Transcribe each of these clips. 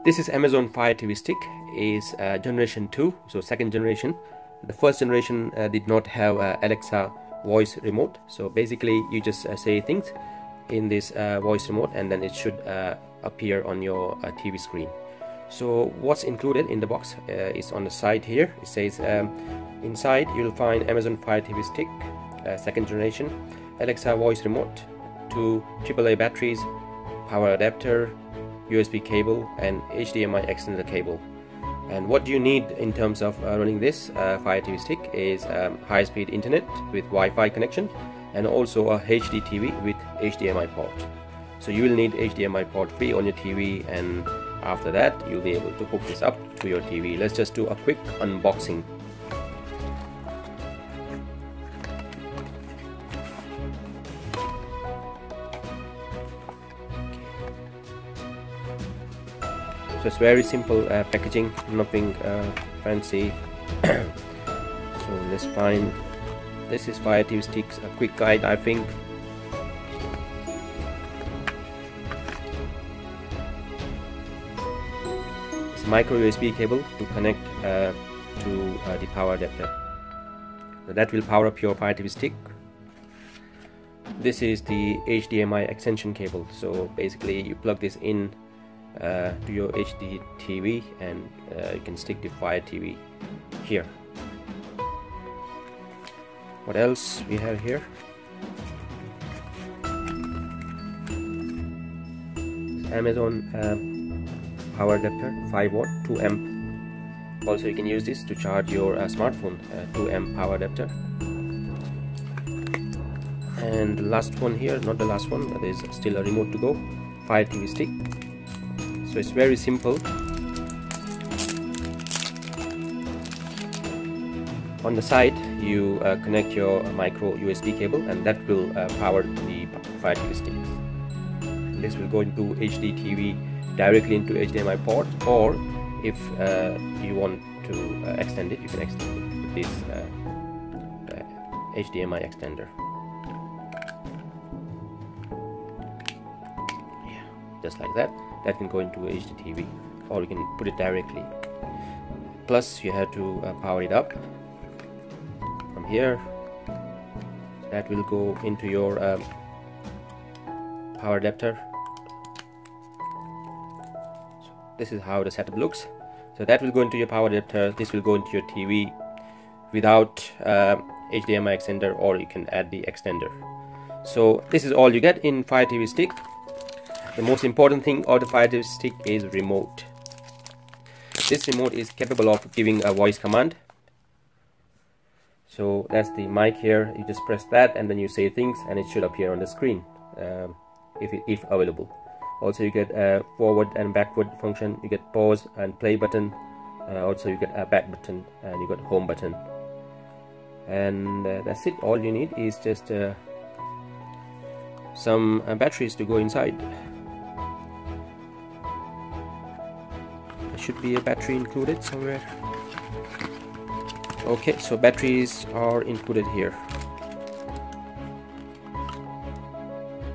This is Amazon Fire TV Stick, is generation 2, so second generation. The first generation did not have Alexa voice remote, so basically you just say things in this voice remote and then it should appear on your TV screen. So what's included in the box is on the side here. It says inside you'll find Amazon Fire TV Stick, second generation, Alexa voice remote, 2 AAA batteries, power adapter, USB cable and HDMI extender cable. And what you need in terms of running this Fire TV Stick is high-speed internet with Wi-Fi connection and also a HD TV with HDMI port. So you will need HDMI port 3 on your TV, and after that you'll be able to hook this up to your TV. Let's just do a quick unboxing. So it's very simple packaging, nothing fancy. So let's find, this is Fire TV Sticks, a quick guide I think. It's a micro USB cable to connect to the power adapter. So that will power up your Fire TV Stick. This is the HDMI extension cable, so basically you plug this in to your HD TV and you can stick the Fire TV here. What else we have here? Amazon power adapter, 5 watt, 2 amp. Also you can use this to charge your smartphone, 2 amp power adapter. And the last one here, not the last one, there is still a remote to go, Fire TV Stick. So it's very simple. On the side you connect your micro USB cable and that will power the Fire TV Sticks. This will go into HD TV directly into HDMI port, or if you want to extend it, you can extend it with this HDMI extender. Yeah, just like that. That can go into HD TV, or you can put it directly. Plus you have to power it up from here. That will go into your power adapter. So this is how the setup looks. So that will go into your power adapter, this will go into your TV without HDMI extender, or you can add the extender. So this is all you get in Fire TV Stick. The most important thing of the Fire TV Stick is remote. This remote is capable of giving a voice command. So that's the mic here. You just press that and then you say things and it should appear on the screen if available. Also you get a forward and backward function. You get pause and play button. Also you get a back button and you got home button. And that's it. All you need is just some batteries to go inside. Should be a battery included somewhere. Okay, so batteries are included here.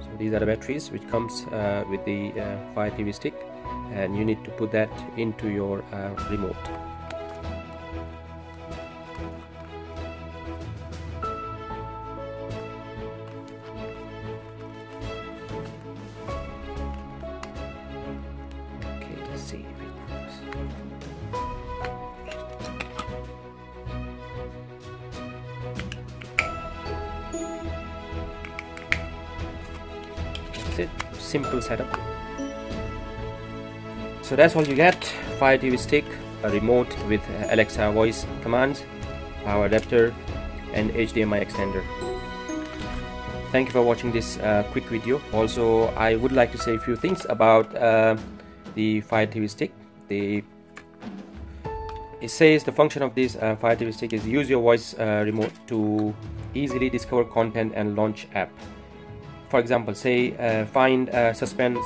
So these are the batteries which comes with the Fire TV Stick, and you need to put that into your remote. Okay, let's see. Simple setup. So that's all you get: Fire TV Stick, a remote with Alexa voice commands, power adapter and HDMI extender. Thank you for watching this quick video. Also I would like to say a few things about the Fire TV Stick. It says the function of this Fire TV Stick is use your voice remote to easily discover content and launch app. For example, say find suspense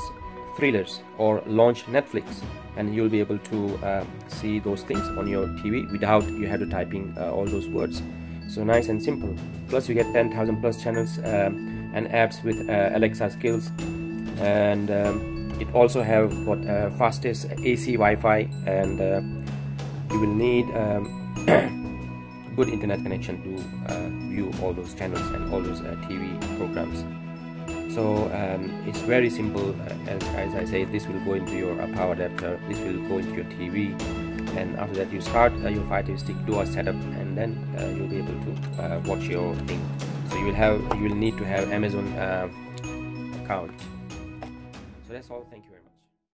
thrillers or launch Netflix, and you'll be able to see those things on your TV without you have to typing all those words. So nice and simple. Plus you get 10,000 plus channels and apps with Alexa skills, and It also have got fastest AC Wi-Fi, and you will need good internet connection to view all those channels and all those TV programs. So it's very simple. As I say, this will go into your power adapter, this will go into your TV, and after that you start your Fire TV Stick, do a setup, and then you'll be able to watch your thing. So you will need to have Amazon account. So that's all. Thank you very much.